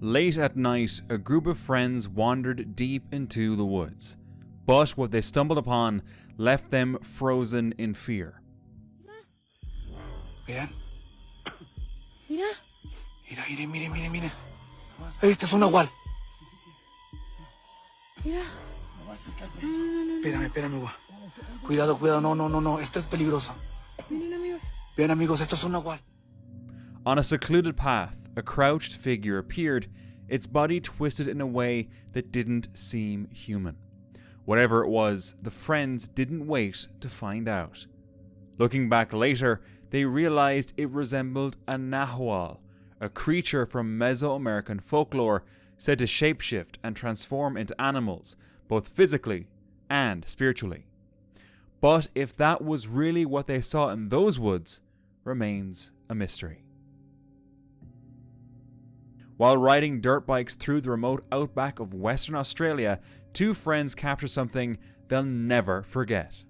Late at night, a group of friends wandered deep into the woods, but what they stumbled upon left them frozen in fear. Vean. Mira. Mira. Este es un nahual. Mira. Espérame, gua. Cuidado, no, esto es peligroso. Vean amigos, esto es un nahual. On a secluded path, a crouched figure appeared, its body twisted in a way that didn't seem human. Whatever it was, the friends didn't wait to find out. Looking back later, they realized it resembled a nahual, a creature from Mesoamerican folklore said to shapeshift and transform into animals, both physically and spiritually. But if that was really what they saw in those woods, remains a mystery. While riding dirt bikes through the remote outback of Western Australia, two friends capture something they'll never forget.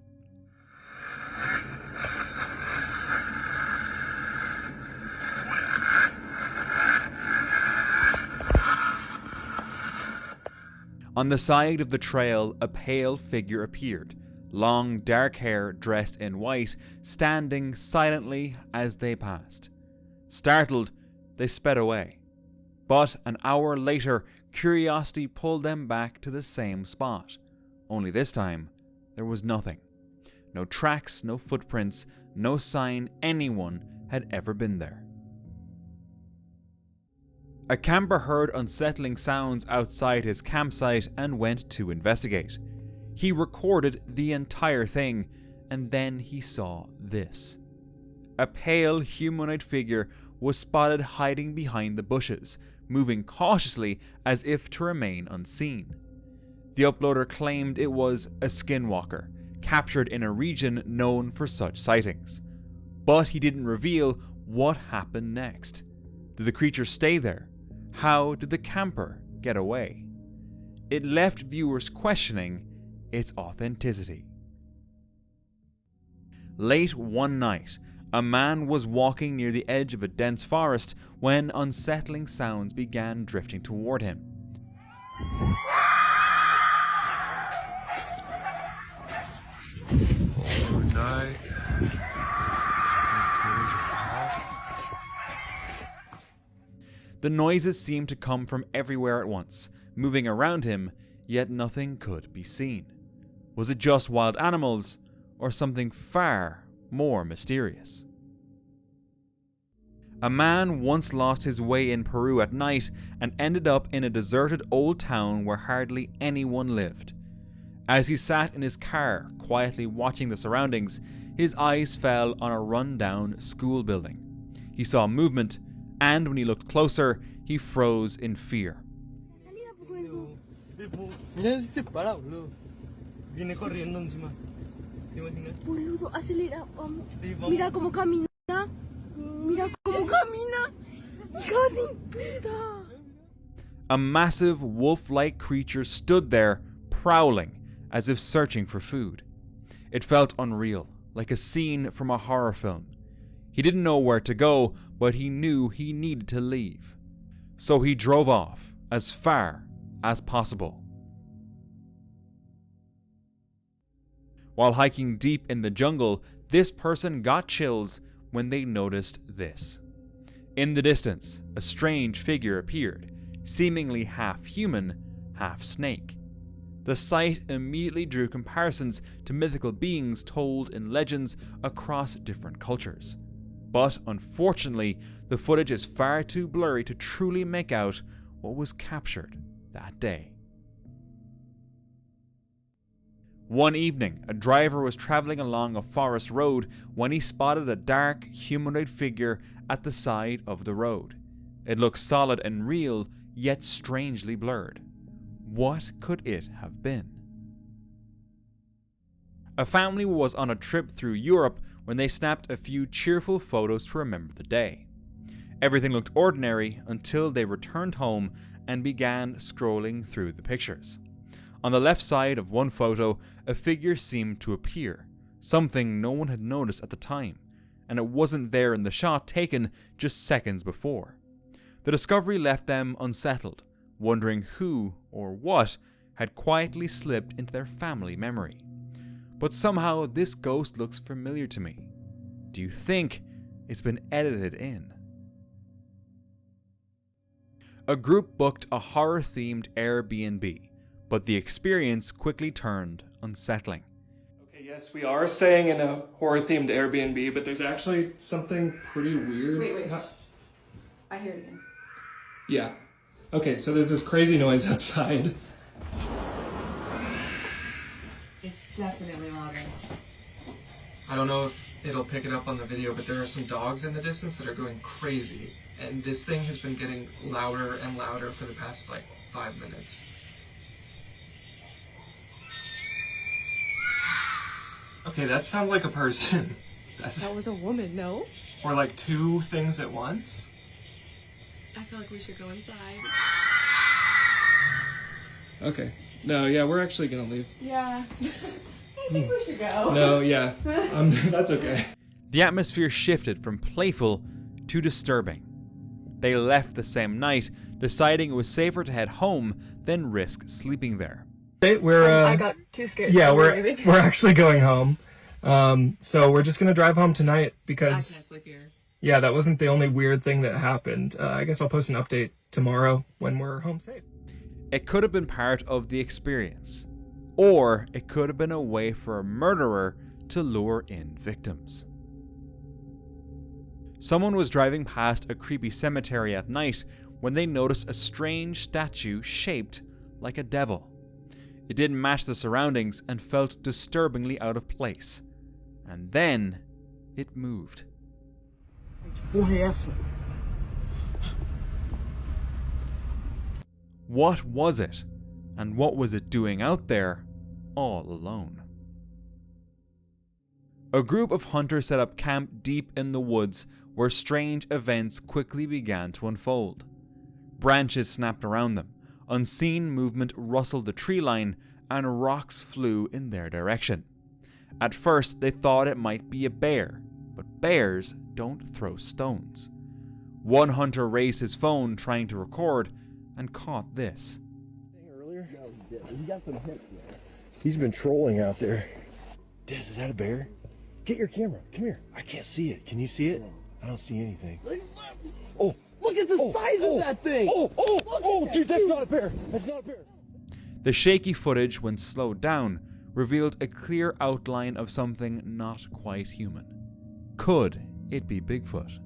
On the side of the trail, a pale figure appeared, long dark hair dressed in white, standing silently as they passed. Startled, they sped away. But an hour later, curiosity pulled them back to the same spot. Only this time, there was nothing. No tracks, no footprints, no sign anyone had ever been there. A camper heard unsettling sounds outside his campsite and went to investigate. He recorded the entire thing, and then he saw this. A pale humanoid figure was spotted hiding behind the bushes, moving cautiously as if to remain unseen. The uploader claimed it was a skinwalker, captured in a region known for such sightings. But he didn't reveal what happened next. Did the creature stay there? How did the camper get away? It left viewers questioning its authenticity. Late one night, a man was walking near the edge of a dense forest when unsettling sounds began drifting toward him. The noises seemed to come from everywhere at once, moving around him, yet nothing could be seen. Was it just wild animals, or something far more mysterious? A man once lost his way in Peru at night and ended up in a deserted old town where hardly anyone lived. As he sat in his car, quietly watching the surroundings, his eyes fell on a run-down school building. He saw movement, and when he looked closer, he froze in fear. A massive wolf-like creature stood there, prowling, as if searching for food. It felt unreal, like a scene from a horror film. He didn't know where to go, but he knew he needed to leave. So he drove off, as far as possible. While hiking deep in the jungle, this person got chills when they noticed this. In the distance, a strange figure appeared, seemingly half human, half snake. The sight immediately drew comparisons to mythical beings told in legends across different cultures. But unfortunately, the footage is far too blurry to truly make out what was captured that day. One evening, a driver was traveling along a forest road when he spotted a dark, humanoid figure at the side of the road. It looked solid and real, yet strangely blurred. What could it have been? A family was on a trip through Europe when they snapped a few cheerful photos to remember the day. Everything looked ordinary until they returned home and began scrolling through the pictures. On the left side of one photo, a figure seemed to appear, something no one had noticed at the time, and it wasn't there in the shot taken just seconds before. The discovery left them unsettled, wondering who or what had quietly slipped into their family memory. But somehow this ghost looks familiar to me. Do you think it's been edited in? A group booked a horror-themed Airbnb, but the experience quickly turned unsettling. Okay, yes, we are staying in a horror-themed Airbnb, but there's actually something pretty weird. Wait. I hear it again. Yeah. Okay, so there's this crazy noise outside. It's definitely louder. I don't know if it'll pick it up on the video, but there are some dogs in the distance that are going crazy. And this thing has been getting louder and louder for the past, 5 minutes. Okay, that sounds like a person. That was a woman, no? Or two things at once. I feel like we should go inside. Okay. No, yeah, we're actually gonna leave. Yeah. I think we should go. No, yeah. That's okay. The atmosphere shifted from playful to disturbing. They left the same night, deciding it was safer to head home than risk sleeping there. I got too scared. Yeah, so we're actually going home. So we're just gonna drive home tonight because I can't sleep here. yeah, that wasn't the only weird thing that happened. I guess I'll post an update tomorrow when we're home safe. It could have been part of the experience, or it could have been a way for a murderer to lure in victims. Someone was driving past a creepy cemetery at night when they noticed a strange statue shaped like a devil. It didn't match the surroundings and felt disturbingly out of place. And then it moved. What was it? And what was it doing out there all alone? A group of hunters set up camp deep in the woods where strange events quickly began to unfold. Branches snapped around them, unseen movement rustled the tree line, and rocks flew in their direction. At first, they thought it might be a bear, but bears don't throw stones. One hunter raised his phone trying to record and caught this. Earlier? He got some hits there. He's been trolling out there. Des, is that a bear? Get your camera. Come here. I can't see it. Can you see it? I don't see anything. Oh, look at the size of that thing! Dude, that's not a bear. That's not a bear. The shaky footage, when slowed down, revealed a clear outline of something not quite human. Could it be Bigfoot?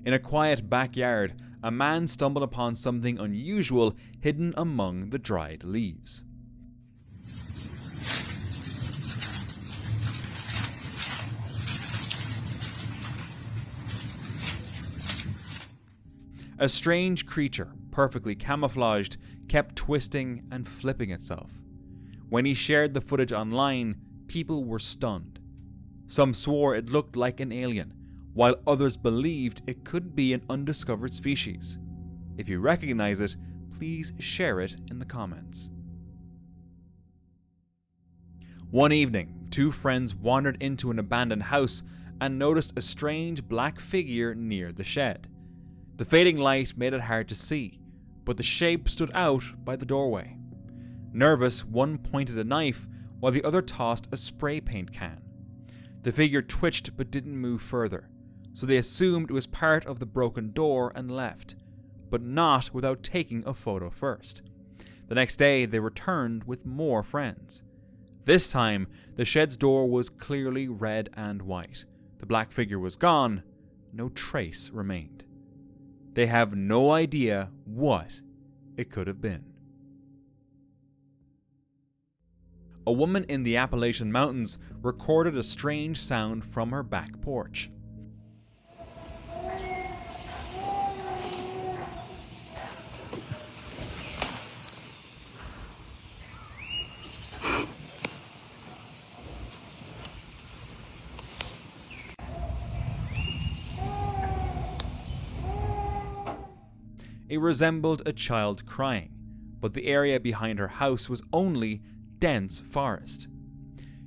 In a quiet backyard, a man stumbled upon something unusual hidden among the dried leaves. A strange creature, perfectly camouflaged, kept twisting and flipping itself. When he shared the footage online, people were stunned. Some swore it looked like an alien, while others believed it could be an undiscovered species. If you recognize it, please share it in the comments. One evening, two friends wandered into an abandoned house and noticed a strange black figure near the shed. The fading light made it hard to see, but the shape stood out by the doorway. Nervous, one pointed a knife while the other tossed a spray paint can. The figure twitched but didn't move further, so they assumed it was part of the broken door and left, but not without taking a photo first. The next day, they returned with more friends. This time, the shed's door was clearly red and white. The black figure was gone. No trace remained. They have no idea what it could have been. A woman in the Appalachian Mountains recorded a strange sound from her back porch. It resembled a child crying, but the area behind her house was only dense forest.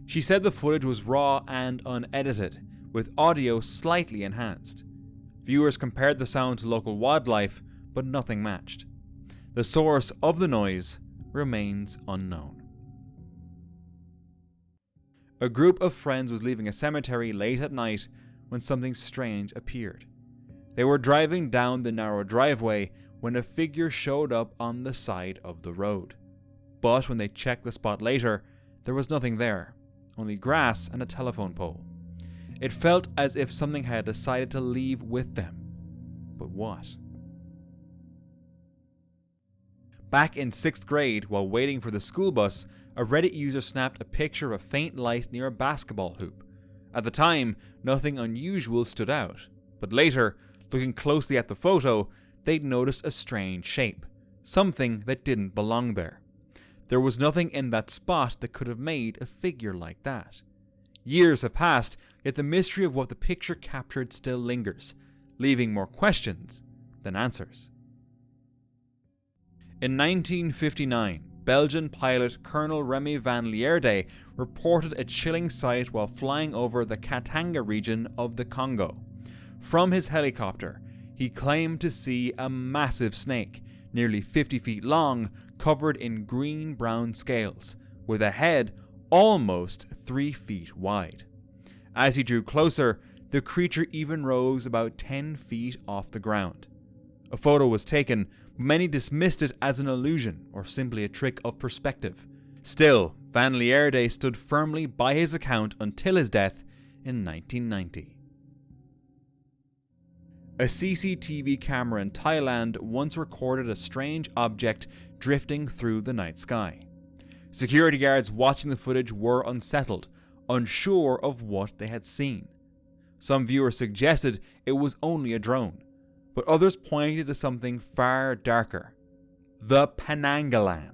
She said the footage was raw and unedited, with audio slightly enhanced. Viewers compared the sound to local wildlife, but nothing matched. The source of the noise remains unknown. A group of friends was leaving a cemetery late at night when something strange appeared. They were driving down the narrow driveway when a figure showed up on the side of the road. But when they checked the spot later, there was nothing there, only grass and a telephone pole. It felt as if something had decided to leave with them. But what? Back in 6th grade, while waiting for the school bus, a Reddit user snapped a picture of a faint light near a basketball hoop. At the time, nothing unusual stood out, but later, looking closely at the photo, they'd noticed a strange shape, something that didn't belong there. There was nothing in that spot that could have made a figure like that. Years have passed, yet the mystery of what the picture captured still lingers, leaving more questions than answers. In 1959, Belgian pilot Colonel Remy van Lierde reported a chilling sight while flying over the Katanga region of the Congo. From his helicopter, he claimed to see a massive snake, nearly 50 feet long, covered in green-brown scales, with a head almost 3 feet wide. As he drew closer, the creature even rose about 10 feet off the ground. A photo was taken, but many dismissed it as an illusion or simply a trick of perspective. Still, Van Lierde stood firmly by his account until his death in 1990. A CCTV camera in Thailand once recorded a strange object drifting through the night sky. Security guards watching the footage were unsettled, unsure of what they had seen. Some viewers suggested it was only a drone, but others pointed to something far darker: the Penanggalan.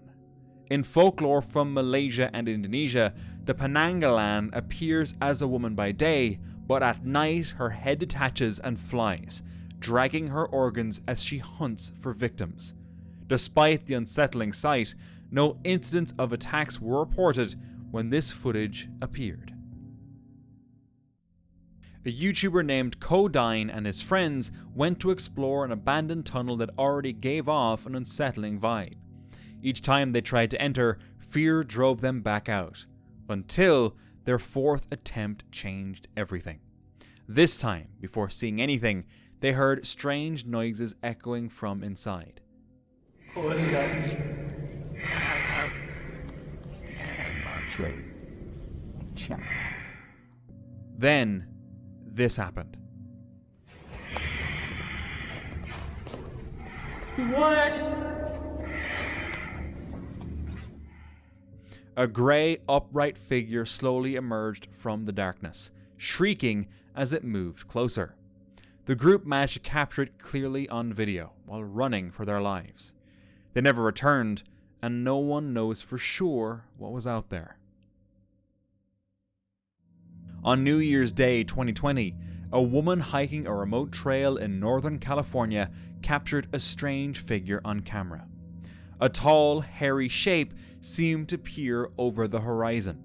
In folklore from Malaysia and Indonesia, the Penanggalan appears as a woman by day, but at night her head detaches and flies, dragging her organs as she hunts for victims. Despite the unsettling sight, no incidents of attacks were reported when this footage appeared. A YouTuber named Kodine and his friends went to explore an abandoned tunnel that already gave off an unsettling vibe. Each time they tried to enter, fear drove them back out, until their 4th attempt changed everything. This time, before seeing anything, they heard strange noises echoing from inside. Then, this happened. A grey, upright figure slowly emerged from the darkness, shrieking as it moved closer. The group managed to capture it clearly on video while running for their lives. They never returned, and no one knows for sure what was out there. On New Year's Day 2020, a woman hiking a remote trail in Northern California captured a strange figure on camera. A tall, hairy shape seemed to peer over the horizon.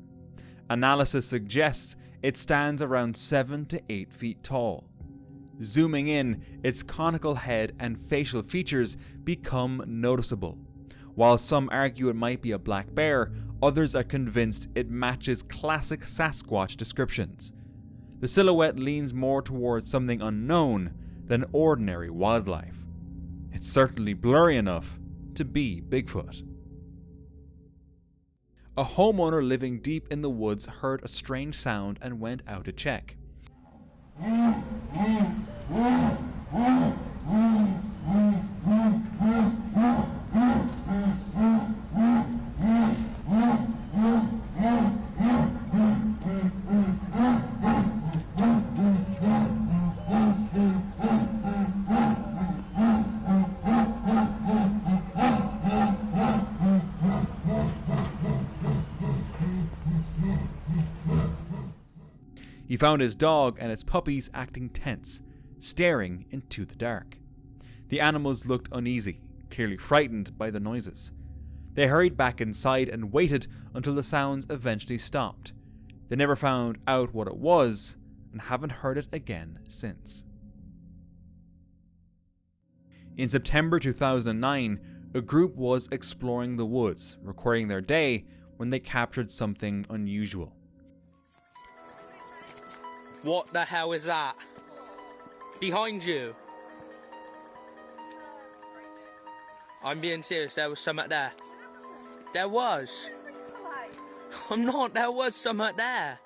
Analysis suggests it stands around 7 to 8 feet tall. Zooming in, its conical head and facial features become noticeable. While some argue it might be a black bear, others are convinced it matches classic Sasquatch descriptions. The silhouette leans more towards something unknown than ordinary wildlife. It's certainly blurry enough to be Bigfoot. A homeowner living deep in the woods heard a strange sound and went out to check. He found his dog and its puppies acting tense, staring into the dark. The animals looked uneasy, clearly frightened by the noises. They hurried back inside and waited until the sounds eventually stopped. They never found out what it was and haven't heard it again since. In September 2009, a group was exploring the woods, recording their day when they captured something unusual. What the hell is that? Behind you. I'm being serious, there was something there. There was. I'm not, there was something there.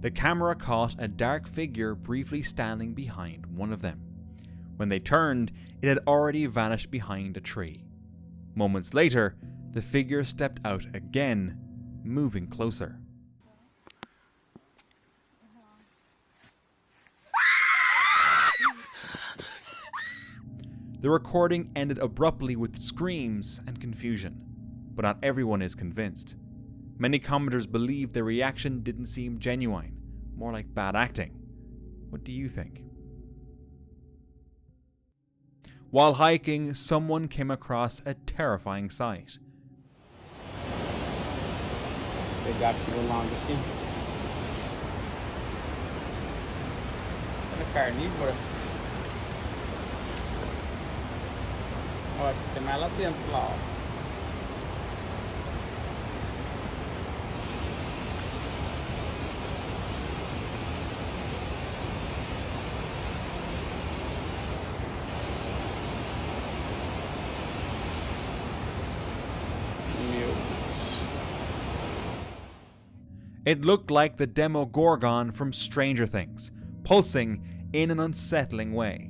The camera caught a dark figure briefly standing behind one of them. When they turned, it had already vanished behind a tree. Moments later, the figure stepped out again, moving closer. The recording ended abruptly with screams and confusion, but not everyone is convinced. Many commenters believe the reaction didn't seem genuine, more like bad acting. What do you think? While hiking, someone came across a terrifying sight. They got you the longest thing. The car needs for the maladies law. It looked like the Demogorgon from Stranger Things, pulsing in an unsettling way.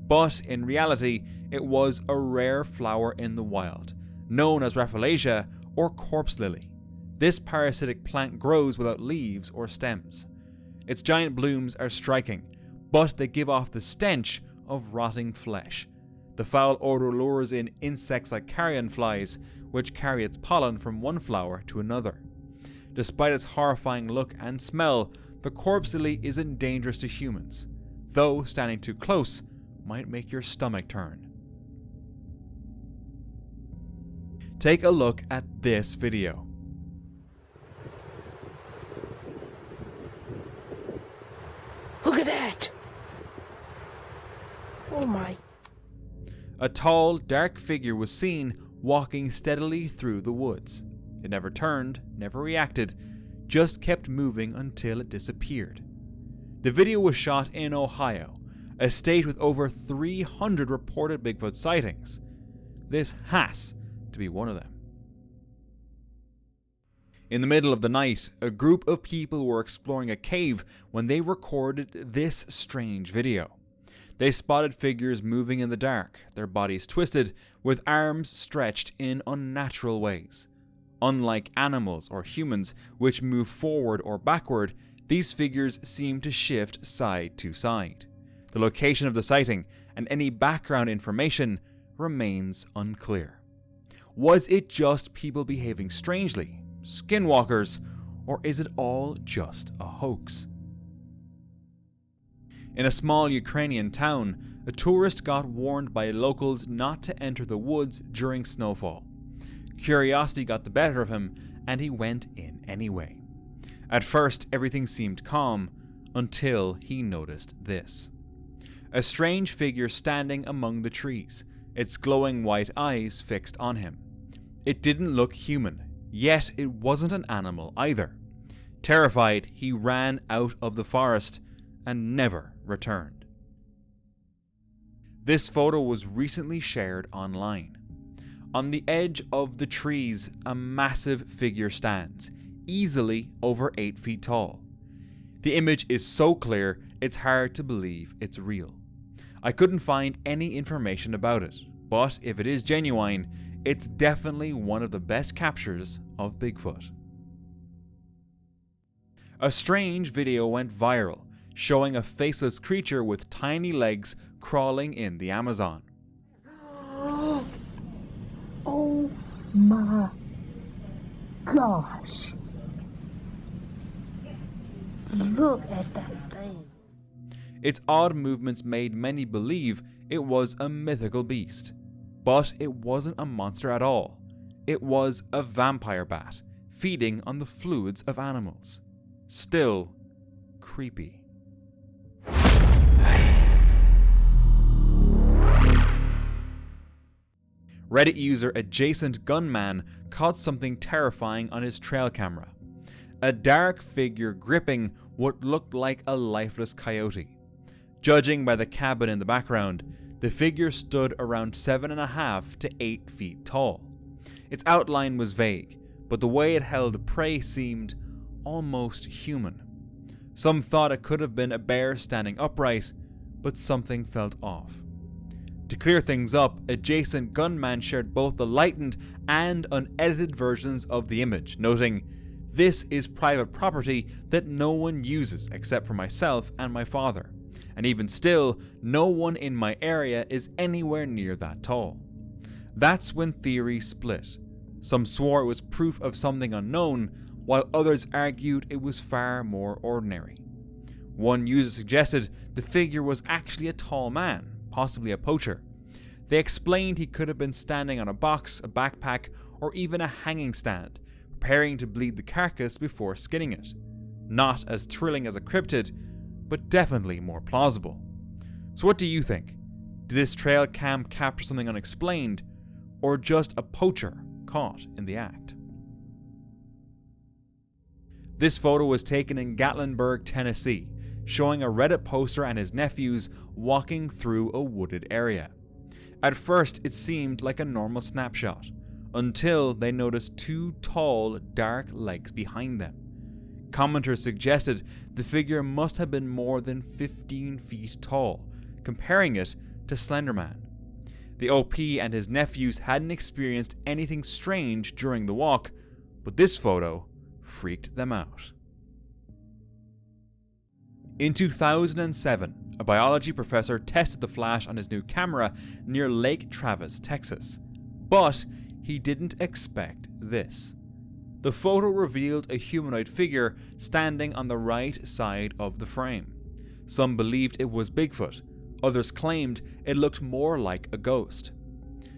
But in reality, it was a rare flower in the wild, known as Rafflesia or corpse lily. This parasitic plant grows without leaves or stems. Its giant blooms are striking, but they give off the stench of rotting flesh. The foul odor lures in insects like carrion flies, which carry its pollen from one flower to another. Despite its horrifying look and smell, the corpse lily isn't dangerous to humans, though standing too close might make your stomach turn. Take a look at this video. Look at that! Oh my. A tall, dark figure was seen walking steadily through the woods. It never turned, never reacted, just kept moving until it disappeared. The video was shot in Ohio, a state with over 300 reported Bigfoot sightings. This has to be one of them. In the middle of the night, a group of people were exploring a cave when they recorded this strange video. They spotted figures moving in the dark, their bodies twisted, with arms stretched in unnatural ways. Unlike animals or humans, which move forward or backward, these figures seem to shift side to side. The location of the sighting and any background information remains unclear. Was it just people behaving strangely, skinwalkers, or is it all just a hoax? In a small Ukrainian town, a tourist got warned by locals not to enter the woods during snowfall. Curiosity got the better of him, and he went in anyway. At first, everything seemed calm, until he noticed this. A strange figure standing among the trees, its glowing white eyes fixed on him. It didn't look human, yet it wasn't an animal either. Terrified, he ran out of the forest and never returned. This photo was recently shared online. On the edge of the trees, a massive figure stands, easily over 8 feet tall. The image is so clear, it's hard to believe it's real. I couldn't find any information about it, but if it is genuine, it's definitely one of the best captures of Bigfoot. A strange video went viral, showing a faceless creature with tiny legs crawling in the Amazon. Oh my gosh. Look at that thing. Its odd movements made many believe it was a mythical beast. But it wasn't a monster at all. It was a vampire bat, feeding on the fluids of animals. Still creepy. Reddit user Adjacent Gunman caught something terrifying on his trail camera. A dark figure gripping what looked like a lifeless coyote. Judging by the cabin in the background, the figure stood around 7.5 to 8 feet tall. Its outline was vague, but the way it held prey seemed almost human. Some thought it could have been a bear standing upright, but something felt off. To clear things up, Adjacent Gunman shared both the lightened and unedited versions of the image, noting, "This is private property that no one uses except for myself and my father. And even still, no one in my area is anywhere near that tall." That's when theories split. Some swore it was proof of something unknown, while others argued it was far more ordinary. One user suggested the figure was actually a tall man, possibly a poacher. They explained he could have been standing on a box, a backpack, or even a hanging stand, preparing to bleed the carcass before skinning it. Not as thrilling as a cryptid, but definitely more plausible. So what do you think? Did this trail cam capture something unexplained, or just a poacher caught in the act? This photo was taken in Gatlinburg, Tennessee, showing a Reddit poster and his nephews walking through a wooded area. At first, it seemed like a normal snapshot, until they noticed two tall, dark legs behind them. Commenters suggested the figure must have been more than 15 feet tall, comparing it to Slenderman. The OP and his nephews hadn't experienced anything strange during the walk, but this photo freaked them out. In 2007, a biology professor tested the flash on his new camera near Lake Travis, Texas. But he didn't expect this. The photo revealed a humanoid figure standing on the right side of the frame. Some believed it was Bigfoot, others claimed it looked more like a ghost.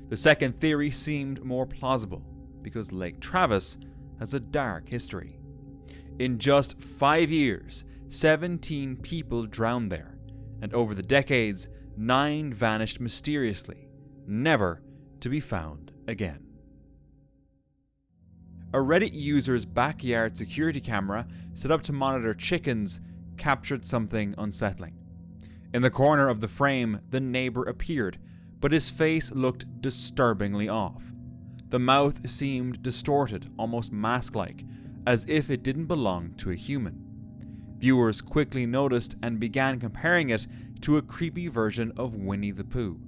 The second theory seemed more plausible, because Lake Travis has a dark history. In just 5 years, 17 people drowned there, and over the decades, 9 vanished mysteriously, never to be found again. A Reddit user's backyard security camera set up to monitor chickens captured something unsettling. In the corner of the frame, the neighbor appeared, but his face looked disturbingly off. The mouth seemed distorted, almost mask-like, as if it didn't belong to a human. Viewers quickly noticed and began comparing it to a creepy version of Winnie the Pooh.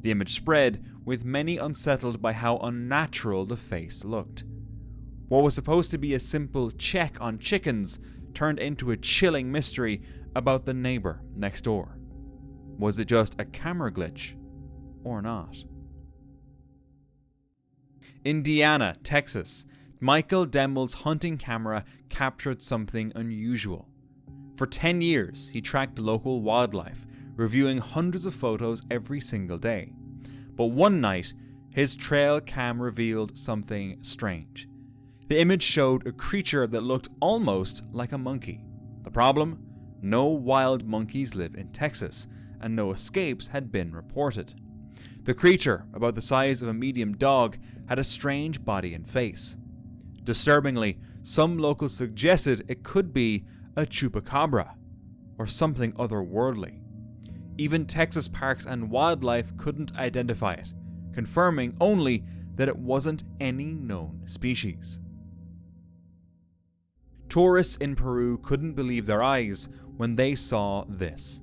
The image spread, with many unsettled by how unnatural the face looked. What was supposed to be a simple check on chickens turned into a chilling mystery about the neighbor next door. Was it just a camera glitch, or not? Indiana, Texas. Michael Demmel's hunting camera captured something unusual. For 10 years, he tracked local wildlife, reviewing hundreds of photos every single day. But one night, his trail cam revealed something strange. The image showed a creature that looked almost like a monkey. The problem? No wild monkeys live in Texas, and no escapes had been reported. The creature, about the size of a medium dog, had a strange body and face. Disturbingly, some locals suggested it could be a chupacabra, or something otherworldly. Even Texas Parks and Wildlife couldn't identify it, confirming only that it wasn't any known species. Tourists in Peru couldn't believe their eyes when they saw this.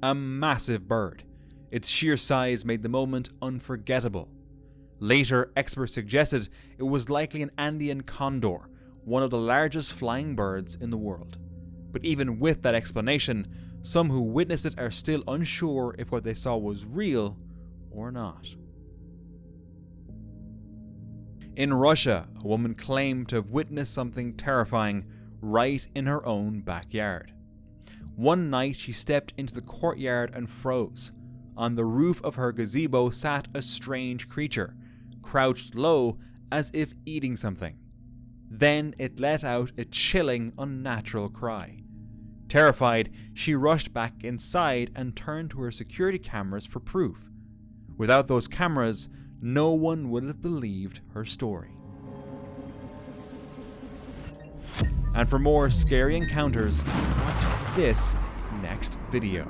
A massive bird. Its sheer size made the moment unforgettable. Later, experts suggested it was likely an Andean condor, one of the largest flying birds in the world. But even with that explanation, some who witnessed it are still unsure if what they saw was real or not. In Russia, a woman claimed to have witnessed something terrifying right in her own backyard. One night, she stepped into the courtyard and froze. On the roof of her gazebo sat a strange creature, crouched low as if eating something. Then it let out a chilling, unnatural cry. Terrified, she rushed back inside and turned to her security cameras for proof. Without those cameras, no one would have believed her story. And for more scary encounters, watch this next video.